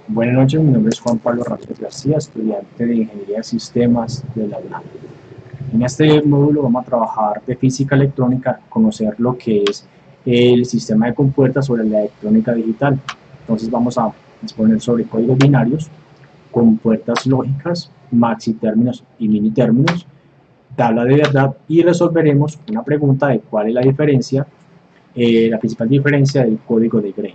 Buenas noches, mi nombre es Juan Pablo Ramírez García, estudiante de Ingeniería de Sistemas de la UNAM. En este módulo vamos a trabajar de física electrónica, conocer lo que es el sistema de compuertas sobre la electrónica digital. Entonces vamos a exponer sobre códigos binarios, compuertas lógicas, maxi términos y mini términos, tabla de verdad y resolveremos una pregunta de cuál es la diferencia, la principal diferencia del código de Gray.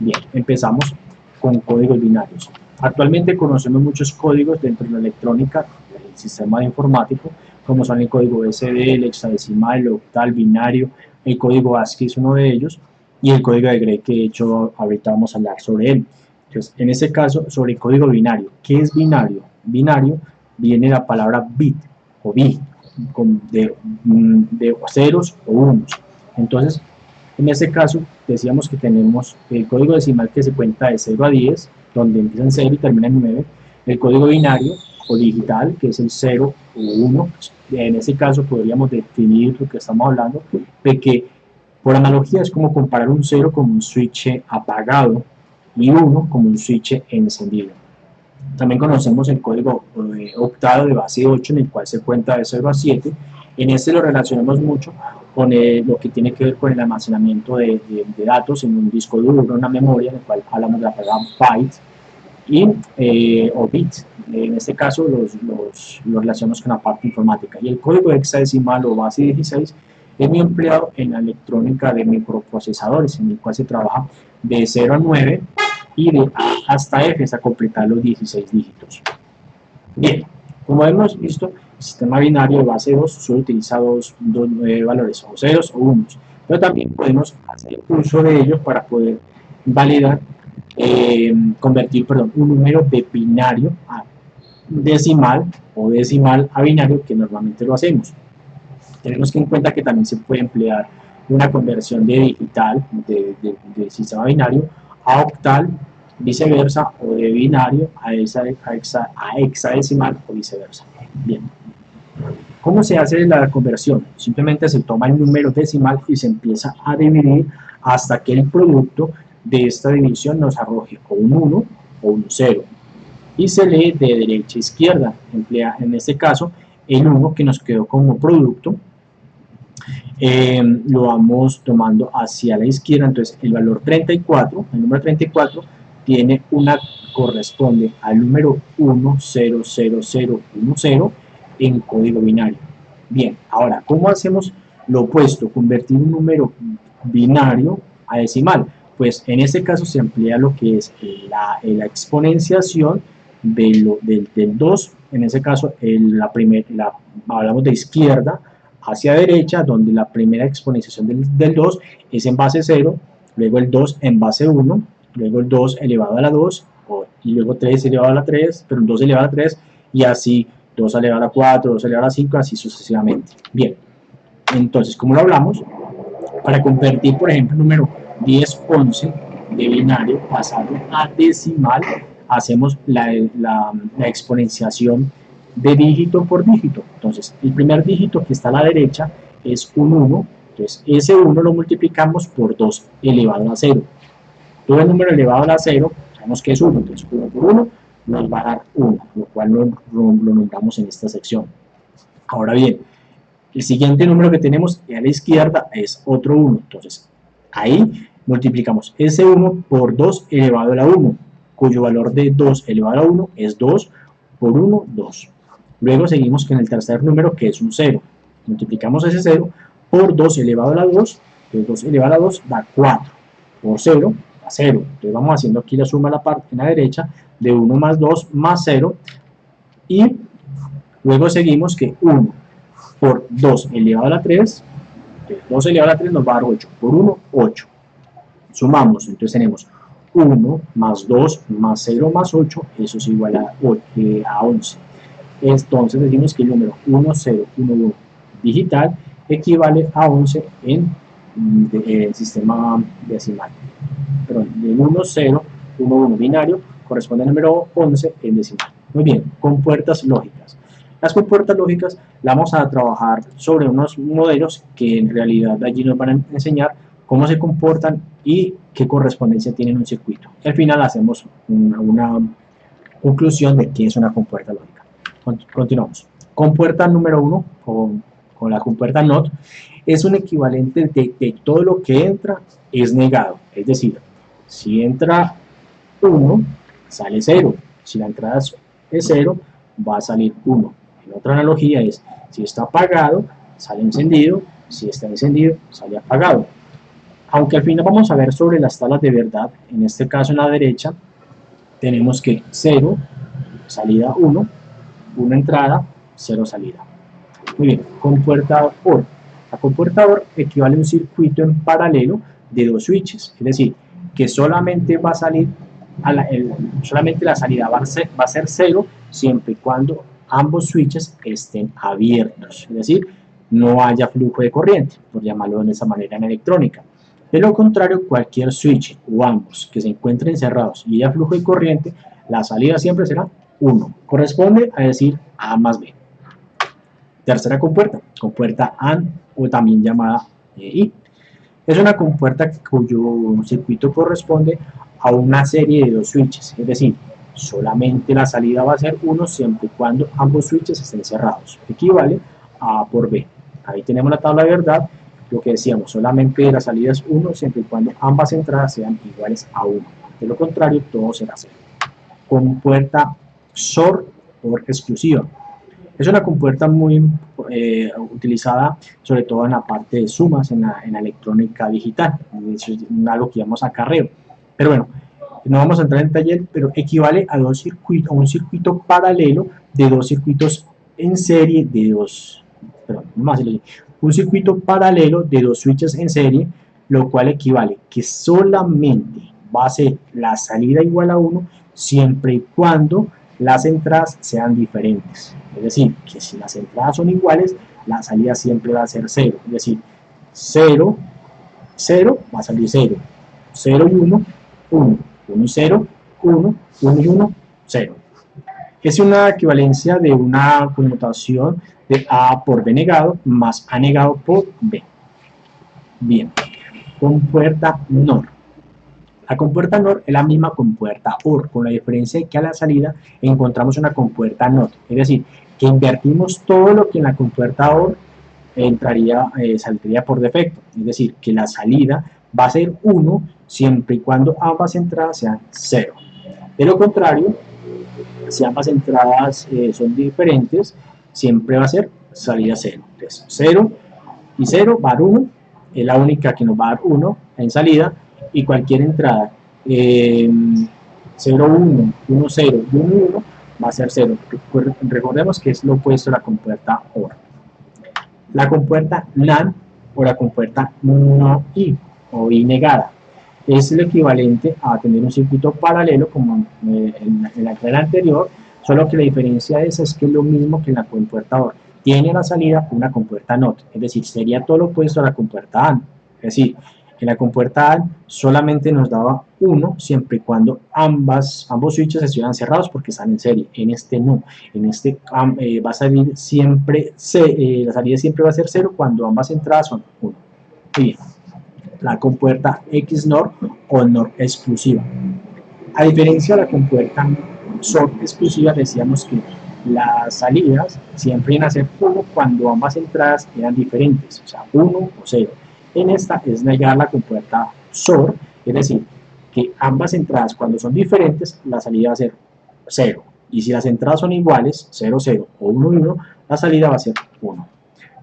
Bien, empezamos con códigos binarios. Actualmente conocemos muchos códigos dentro de la electrónica, el sistema informático, como son el código SD, el hexadecimal, el octal, binario, el código ASCII es uno de ellos, y el código de Gray, que de hecho ahorita vamos a hablar sobre él. Entonces, en este caso, sobre el código binario. ¿Qué es binario? Binario viene la palabra bit o bit, de ceros o unos. Entonces, en este caso, decíamos que tenemos el código decimal que se cuenta de 0 a 10, donde empieza en 0 y termina en 9, el código binario o digital, que es el 0 o 1. En este caso podríamos definir lo que estamos hablando, de que por analogía es como comparar un 0 como un switch apagado y 1 como un switch encendido. También conocemos el código octado de base 8, en el cual se cuenta de 0 a 7. En este lo relacionamos mucho con lo que tiene que ver con el almacenamiento de datos en un disco duro, una memoria, en el cual hablamos de la palabra byte o bits. En este caso los relacionamos con la parte informática. Y el código hexadecimal o base 16 es muy empleado en la electrónica de microprocesadores, en el cual se trabaja de 0 a 9 y de A hasta F hasta completar los 16 dígitos. Bien, como hemos visto, el sistema binario de base 2 solo utiliza dos valores, o ceros o unos, pero también podemos hacer uso de ellos para poder validar, convertir un número de binario a decimal o decimal a binario, que normalmente lo hacemos. Tenemos que en cuenta que también se puede emplear una conversión de digital, de sistema binario, a octal, viceversa, o de binario a hexadecimal o viceversa. Bien. ¿Cómo se hace la conversión? Simplemente se toma el número decimal y se empieza a dividir hasta que el producto de esta división nos arroje o un 1 o un 0. Y se lee de derecha a izquierda. Emplea en este caso el 1 que nos quedó como producto. Lo vamos tomando hacia la izquierda, entonces el valor 34, el número 34 corresponde al número 100010 en código binario. Bien, ahora, ¿cómo hacemos lo opuesto? Convertir un número binario a decimal. Pues en este caso se emplea lo que es la exponenciación del 2, en ese caso hablamos de izquierda hacia derecha, donde la primera exponenciación del 2 es en base 0, luego el 2 en base 1, luego el 2 elevado a la 2, y luego 3 elevado a la 3, pero 2 elevado a la 3, y así 2 elevado a la 4, 2 elevado a la 5, así sucesivamente. Bien, entonces, como lo hablamos, para convertir, por ejemplo, el número 1011 de binario pasado a decimal, hacemos la exponenciación de dígito por dígito. Entonces, el primer dígito que está a la derecha es un 1, entonces ese 1 lo multiplicamos por 2 elevado a 0. Todo el número elevado a la 0, sabemos que es 1, entonces 1 por 1 nos va a dar 1, lo cual lo nombramos en esta sección. Ahora bien, el siguiente número que tenemos a la izquierda es otro 1, entonces ahí multiplicamos ese 1 por 2 elevado a la 1, cuyo valor de 2 elevado a la 1 es 2 por 1, 2. Luego seguimos con el tercer número, que es un 0. Multiplicamos ese 0 por 2 elevado a la 2, entonces 2 elevado a la 2 da 4, por 0 da 0. Entonces vamos haciendo aquí la suma en la derecha de 1 más 2 más 0, y luego seguimos que 1 por 2 elevado a la 3, 2 elevado a la 3 nos va a dar 8, por 1, 8. Sumamos, entonces tenemos 1 más 2 más 0 más 8, eso es igual a 11. Entonces decimos que el número 1011 digital equivale a 11 en el sistema decimal. Perdón, del 1011 binario corresponde al número 11 en decimal. Muy bien, compuertas lógicas. Las compuertas lógicas las vamos a trabajar sobre unos modelos que en realidad allí nos van a enseñar cómo se comportan y qué correspondencia tienen un circuito. Al final hacemos una conclusión de qué es una compuerta lógica. Continuamos. Compuerta número 1, con la compuerta NOT, es un equivalente de todo lo que entra es negado. Es decir, si entra 1, sale 0. Si la entrada es 0, va a salir 1. En otra analogía es, si está apagado, sale encendido. Si está encendido, sale apagado. Aunque al final vamos a ver sobre las tablas de verdad, en este caso en la derecha, tenemos que 0, salida 1, 1 entrada, 0 salida. Muy bien, compuerta OR. La compuerta OR equivale a un circuito en paralelo de dos switches, es decir, que solamente va a salir, solamente la salida va a ser 0 siempre y cuando ambos switches estén abiertos, es decir, no haya flujo de corriente, por llamarlo de esa manera en electrónica. De lo contrario, cualquier switch o ambos que se encuentren cerrados y haya flujo de corriente, la salida siempre será 1. Corresponde a decir A más B. Tercera compuerta, compuerta AND o también llamada I. Es una compuerta cuyo circuito corresponde a una serie de dos switches, es decir, solamente la salida va a ser 1 siempre y cuando ambos switches estén cerrados. Equivale a A por B. Ahí tenemos la tabla de verdad. Lo que decíamos, solamente la salida es 1 siempre y cuando ambas entradas sean iguales a 1. De lo contrario, todo será 0. Compuerta SOR por exclusiva. Es una compuerta muy utilizada sobre todo en la parte de sumas, en la electrónica digital. Eso es algo que llamamos acarreo. Pero bueno, no vamos a entrar en taller, pero equivale a un circuito paralelo de dos circuitos en serie de dos, perdón, no más, un circuito paralelo de dos switches en serie, lo cual equivale que solamente va a ser la salida igual a 1 siempre y cuando las entradas sean diferentes. Es decir, que si las entradas son iguales, la salida siempre va a ser 0. Es decir, 0, 0 va a salir 0. 0 y 1, 1. 1 y 0, 1. 1 y 1, 0. Es una equivalencia de una conmutación de A por B negado más A negado por B. Bien, compuerta NOR. La compuerta NOR es la misma compuerta OR, con la diferencia de que a la salida encontramos una compuerta NOT. Es decir, que invertimos todo lo que en la compuerta OR saldría por defecto. Es decir, que la salida va a ser 1 siempre y cuando ambas entradas sean 0. De lo contrario, si ambas entradas son diferentes, siempre va a ser salida 0. Entonces, 0 y 0 va a dar 1, es la única que nos va a dar 1 en salida, y cualquier entrada 0, 1, 1, 0 y 1, 1 va a ser 0. Recordemos que es lo opuesto a la compuerta OR. La compuerta NAND o la compuerta no I o I negada es el equivalente a tener un circuito paralelo como en la clase anterior, solo que la diferencia de esa es que es lo mismo que en la compuerta OR. Tiene a la salida una compuerta NOT, es decir, sería todo lo opuesto a la compuerta AND. Es decir, en la compuerta AND solamente nos daba 1 siempre y cuando ambos switches estuvieran cerrados porque están en serie. En este no. En este va a salir siempre, la salida siempre va a ser 0 cuando ambas entradas son 1. Bien. La compuerta XNOR o NOR exclusiva. A diferencia de la compuerta SOR exclusiva, decíamos que las salidas siempre iban a ser 1 cuando ambas entradas eran diferentes, o sea, 1 o 0. En esta es negar la compuerta SOR, es decir, que ambas entradas cuando son diferentes, la salida va a ser 0. Y si las entradas son iguales, 0, 0 o 1, 1, la salida va a ser 1.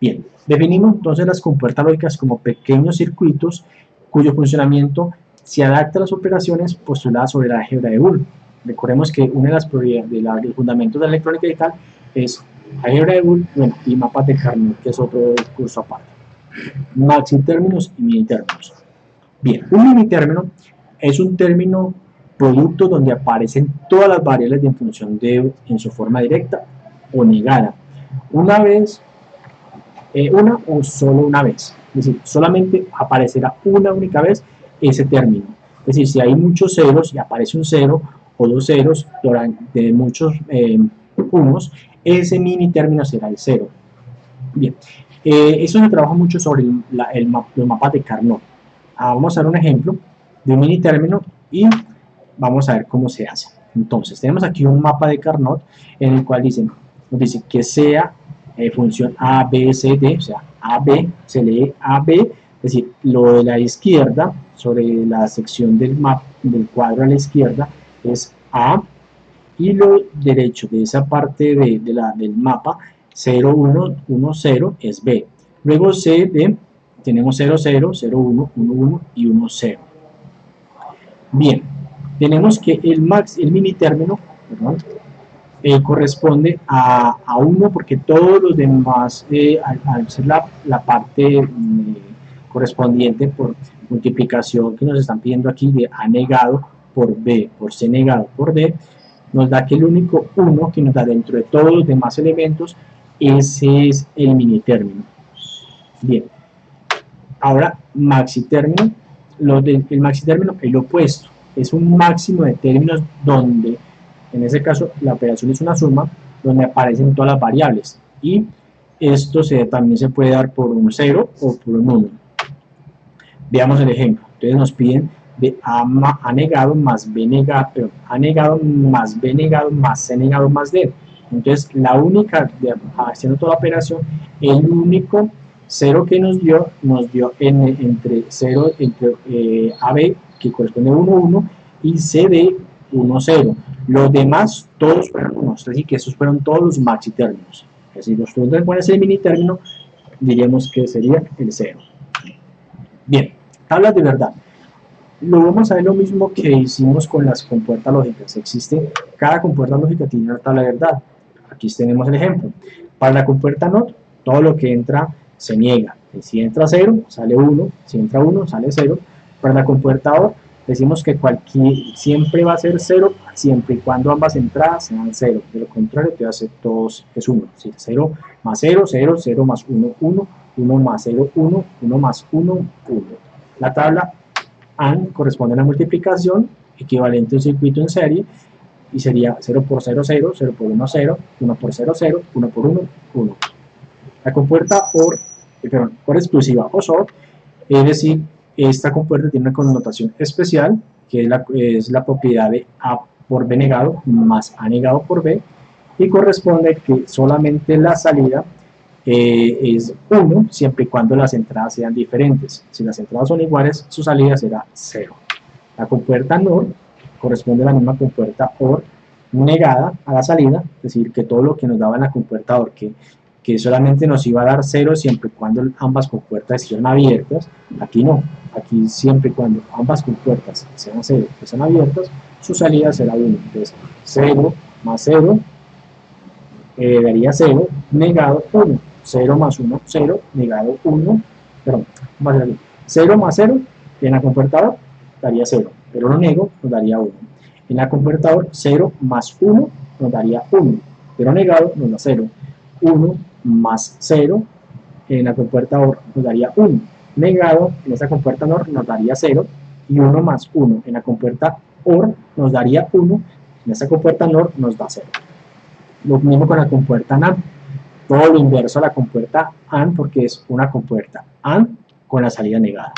Bien, definimos entonces las compuertas lógicas como pequeños circuitos cuyo funcionamiento se adapta a las operaciones postuladas sobre la álgebra de Boole. Recordemos que una de las propiedades del fundamento de la electrónica digital es álgebra de Boole, bueno, y mapas de Carnot, que es otro curso aparte. Maxi términos y mini términos. Bien, un mini término es un término producto donde aparecen todas las variables de función de en su forma directa o negada. Una vez, una o solo una vez. Es decir, solamente aparecerá una única vez ese término. Es decir, si hay muchos ceros y aparece un 0 o dos ceros durante muchos unos, ese mini término será el 0. Bien, eso se trabaja mucho sobre los mapas de Carnot. Vamos a dar un ejemplo de un mini término y vamos a ver cómo se hace. Entonces, tenemos aquí un mapa de Carnot en el cual nos dice que sea función A, B, C, D, o sea, A, B, se lee A, B, es decir, lo de la izquierda, sobre la sección del mapa, del cuadro a la izquierda, es A, y lo derecho de esa parte del mapa, 0, 1, 1, 0, es B. Luego C, D, tenemos 0, 0, 0, 1, 1, 1 y 1, 0. Bien, tenemos que el mini término, perdón, corresponde a 1 porque todos los demás, al ser la parte correspondiente por multiplicación que nos están pidiendo aquí de A negado por B, por C negado por D, nos da que el único 1 que nos da dentro de todos los demás elementos, ese es el mini término. Bien, ahora maxi término, el maxi término es lo opuesto, es un máximo de términos donde, en ese caso, la operación es una suma donde aparecen todas las variables y esto también se puede dar por un 0 o por un 1. Veamos el ejemplo. Entonces nos piden de A negado más B negado, pero A negado más B negado más C negado más D. Entonces la única, haciendo toda la operación, el único 0 que nos dio entre 0, entre AB, que corresponde a 1, 1, y CD, 1, 0. Los demás, todos fueron 1, es decir, que esos fueron todos los maxi términos. Es decir, los que pones el mini término, diríamos que sería el 0. Bien, tablas de verdad. Lo vamos a ver lo mismo que hicimos con las compuertas lógicas. Cada compuerta lógica tiene una tabla de verdad. Aquí tenemos el ejemplo. Para la compuerta NOT, todo lo que entra se niega. Si entra 0, sale 1. Si entra 1, sale 0. Para la compuerta OR, decimos que siempre va a ser 0, siempre y cuando ambas entradas sean 0. De lo contrario, te va a ser todos es 1. Es decir, 0 más 0, 0, 0 más 1, 1, 1 más 0, 1, 1 más 1, 1. La tabla AND corresponde a la multiplicación, equivalente a un circuito en serie, y sería 0 por 0, 0, 0 por 1, 0, 1 por 0, 0, 1 por 1, 1. La compuerta OR exclusiva o SOR, es decir, esta compuerta tiene una connotación especial, que es la propiedad de A por B negado más A negado por B, y corresponde que solamente la salida es 1 siempre y cuando las entradas sean diferentes. Si las entradas son iguales, su salida será 0. La compuerta NOR corresponde a la misma compuerta OR negada a la salida, es decir, que todo lo que nos daba en la compuerta OR, que solamente nos iba a dar 0 siempre y cuando ambas compuertas estén abiertas, aquí no. Aquí siempre y cuando ambas compuertas sean 0, que sean abiertas, su salida será 1. Entonces 0 más 0 daría 0, negado 1. 0 más 1, 0, negado 1, perdón, 0 más 0 en la compuerta OR daría 0, pero lo nego nos daría 1. En la compuerta OR 0 más 1 nos daría 1, pero negado nos da 0. 1 más 0 en la compuerta OR nos daría 1. Negado en esa compuerta NOR nos daría 0 y 1 más 1 en la compuerta OR nos daría 1, en esa compuerta NOR nos da 0. Lo mismo con la compuerta NAND, todo lo inverso a la compuerta AND porque es una compuerta AND con la salida negada.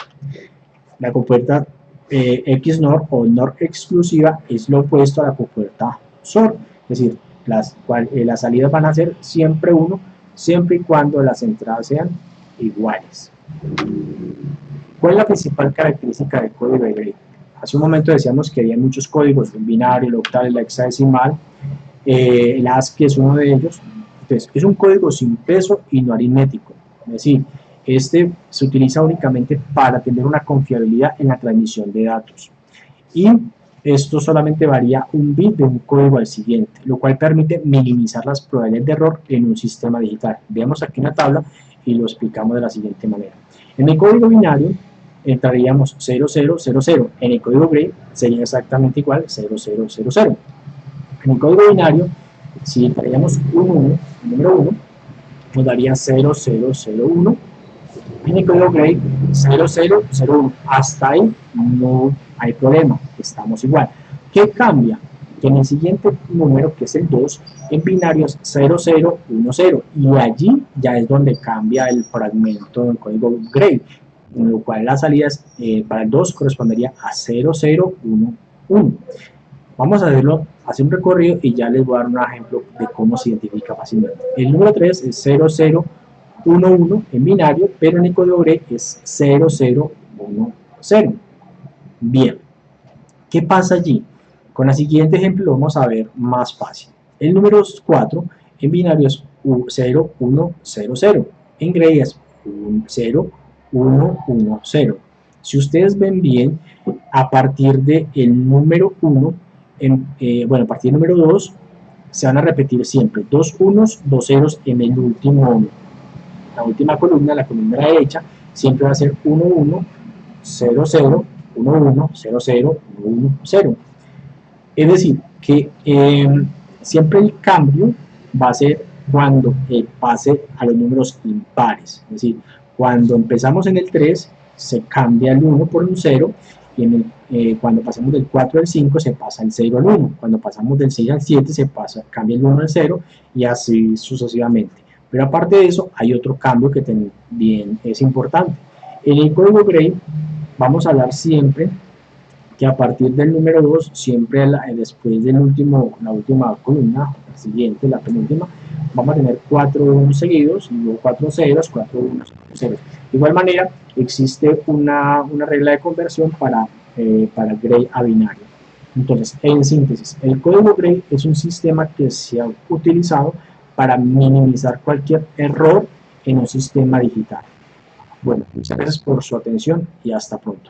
La compuerta XNOR o NOR exclusiva es lo opuesto a la compuerta SOR, es decir, las salidas van a ser siempre 1, siempre y cuando las entradas sean iguales. ¿Cuál es la principal característica del código de Gray? Hace un momento decíamos que había muchos códigos, el binario, el octal, el hexadecimal, el ASCII es uno de ellos. Entonces, es un código sin peso y no aritmético, es decir, este se utiliza únicamente para tener una confiabilidad en la transmisión de datos. Y esto solamente varía un bit de un código al siguiente, lo cual permite minimizar las probabilidades de error en un sistema digital. Veamos aquí una tabla y lo explicamos de la siguiente manera. En el código binario entraríamos 0000, en el código Gray sería exactamente igual 0000. En el código binario, si entraríamos un 1, el número 1, nos daría 0001. En el código Gray 0001. Hasta ahí no hay problema, estamos igual. ¿Qué cambia? Que en el siguiente número, que es el 2, en binario es 0010, y allí ya es donde cambia el fragmento del código Gray. en lo cual la salida para el 2 correspondería a 0, 0, 1, 1. Vamos a hacer un recorrido y ya les voy a dar un ejemplo de cómo se identifica fácilmente. El número 3 es 0, 0, 1, 1 en binario, pero en el código Gray es 0, 0, 1, 0. Bien, ¿qué pasa allí? Con el siguiente ejemplo lo vamos a ver más fácil. El número 4 en binario es 0, 1, 0, 0. En Gray es 0, 1, 1, 0. Si ustedes ven bien, a partir del número 1, bueno, a partir del número 2, se van a repetir siempre dos unos, dos ceros en el último, la última columna, la columna derecha, siempre va a ser 1, 1, 0, 0, 1, 1, 0, 0, 1, 1, 0. Es decir, que siempre el cambio va a ser cuando pase a los números impares. Es decir, cuando empezamos en el 3, se cambia el 1 por un 0, y cuando pasamos del 4 al 5 se pasa el 0 al 1, cuando pasamos del 6 al 7 cambia el 1 al 0 y así sucesivamente. Pero aparte de eso hay otro cambio que también es importante. En el código Gray vamos a hablar siempre que a partir del número 2, siempre después del la última columna, la siguiente, la penúltima, vamos a tener 4 unos seguidos, y luego 4 ceros, 4 unos, 4 ceros. De igual manera, existe una regla de conversión para Gray a binario. Entonces, en síntesis, el código Gray es un sistema que se ha utilizado para minimizar cualquier error en un sistema digital. Bueno, muchas gracias por su atención y hasta pronto.